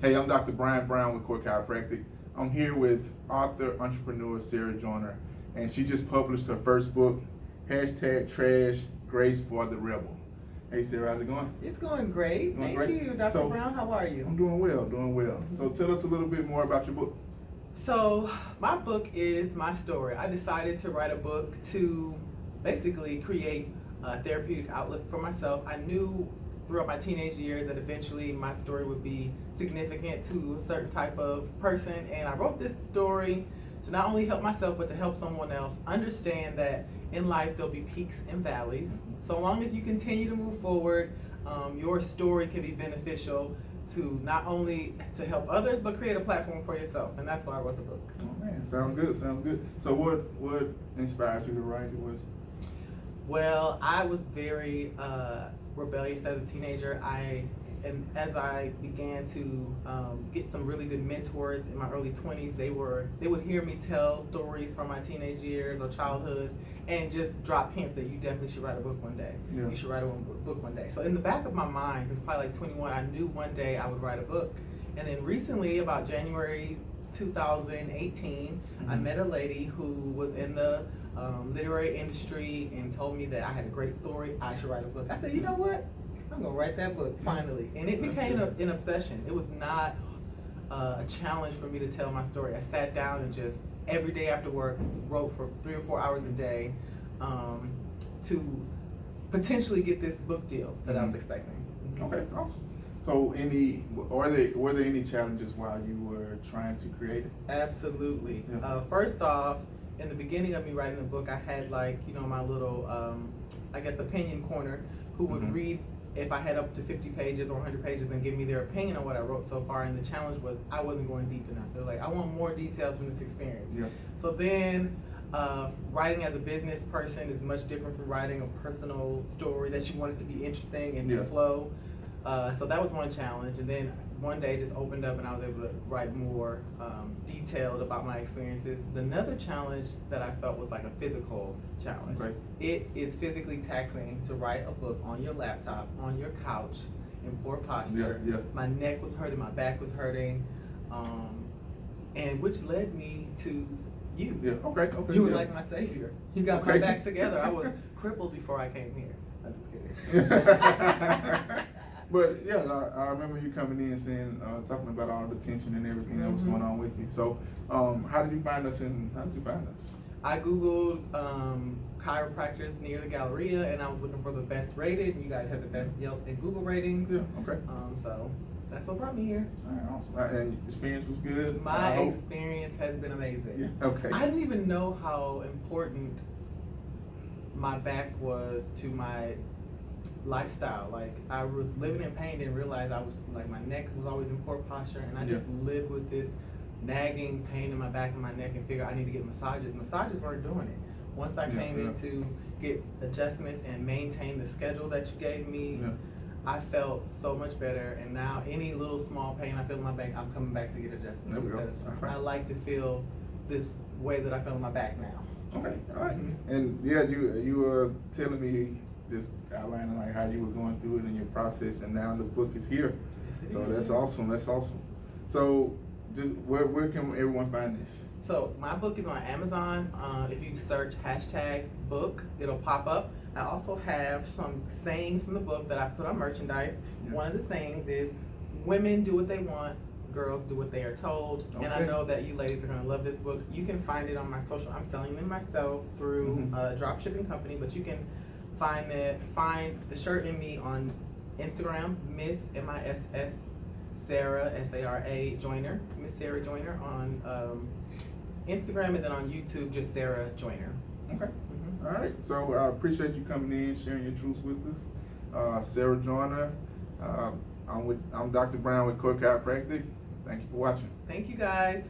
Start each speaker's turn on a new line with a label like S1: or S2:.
S1: Hey, I'm Dr. Bryen with Core Chiropractic. I'm here with author, entrepreneur Sara Joyner, and she just published her first book, #Trash Grace for the Rebel. Hey Sarah, how's it going?
S2: It's going great.
S1: Going
S2: Thank
S1: great?
S2: you, Dr.
S1: So,
S2: Brown. How are you?
S1: I'm doing well, doing well. So tell us a little bit more about your book.
S2: So my book is my story. I decided to write a book to basically create a therapeutic outlet for myself. I knew throughout my teenage years that eventually my story would be significant to a certain type of person, and I wrote this story to not only help myself but to help someone else understand that in life there'll be peaks and valleys. So long as you continue to move forward, your story can be beneficial to not only to help others but create a platform for yourself, and that's why I wrote the book.
S1: Oh man, sounds good, sounds good. So what inspired you to write it?
S2: Well, I was very rebellious as a teenager. And as I began to get some really good mentors in my early 20s, they would hear me tell stories from my teenage years or childhood, and just drop hints that you definitely should write a book one day.
S1: Yeah.
S2: You should write a book one day. So in the back of my mind, since probably like 21, I knew one day I would write a book. And then recently, about January 2018, I met a lady who was in the literary industry and told me that I had a great story. I should write a book. I said, you know what? I'm gonna write that book finally, and it became an obsession. It was not a challenge for me to tell my story. I sat down and just every day after work wrote for 3 or 4 hours a day to potentially get this book deal that I was expecting.
S1: Okay, awesome. So were there any challenges while you were trying to create it?
S2: Absolutely.
S1: Yeah.
S2: First off, in the beginning of me writing the book, I had my little I guess opinion corner who would read if I had up to 50 pages or 100 pages and give me their opinion on what I wrote so far. And the challenge was I wasn't going deep enough. They're like, I want more details from this experience.
S1: Yeah.
S2: So then writing as a business person is much different from writing a personal story that you want it to be interesting and to flow. So that was one challenge. And then one day just opened up and I was able to write more detailed about my experiences. Another challenge that I felt was like a physical challenge.
S1: Right.
S2: It is physically taxing to write a book on your laptop, on your couch, in poor posture.
S1: Yeah.
S2: My neck was hurting, my back was hurting, and which led me to you.
S1: Yeah. Okay.
S2: You were
S1: yeah.
S2: like my savior. You got my back together. I was crippled before I came here. I'm just kidding.
S1: But yeah, I remember you coming in saying, talking about all the tension and everything that was going on with you. So, how did you find us?
S2: I Googled chiropractors near the Galleria, and I was looking for the best rated, and you guys had the best Yelp and Google ratings.
S1: Yeah. Okay.
S2: So that's what brought me here.
S1: All right. Awesome. And experience was good.
S2: My experience has been amazing.
S1: Yeah. Okay.
S2: I didn't even know how important my back was to my lifestyle. Like, I was living in pain, didn't realize I was like, my neck was always in poor posture, and I just lived with this nagging pain in my back and my neck, and figured I need to get massages. Massages weren't doing it. Once I came in to get adjustments and maintain the schedule that you gave me, I felt so much better. And now any little small pain I feel in my back, I'm coming back to get adjustments.
S1: There we go.
S2: Because I like to feel this way that I feel in my back now.
S1: Okay. All right. And yeah, you were telling me, just outlining like how you were going through it in your process, and now the book is here. So that's awesome. That's awesome. So just where can everyone find this?
S2: So my book is on Amazon. If you search #book, it'll pop up. I also have some sayings from the book that I put on merchandise. One of the sayings is, women do what they want, girls do what they are told. And I know that you ladies are going to love this book. You can find it on my social. I'm selling them myself through a drop shipping company, but you can find the shirt and me on Instagram, Miss MISS Sara SARA Joyner, Miss Sara Joyner on Instagram, and then on YouTube just Sara Joyner.
S1: Okay. All right. So I appreciate you coming in, sharing your truths with us, Sara Joyner. I'm Dr. Bryen with Core Chiropractic. Thank you for watching.
S2: Thank you guys.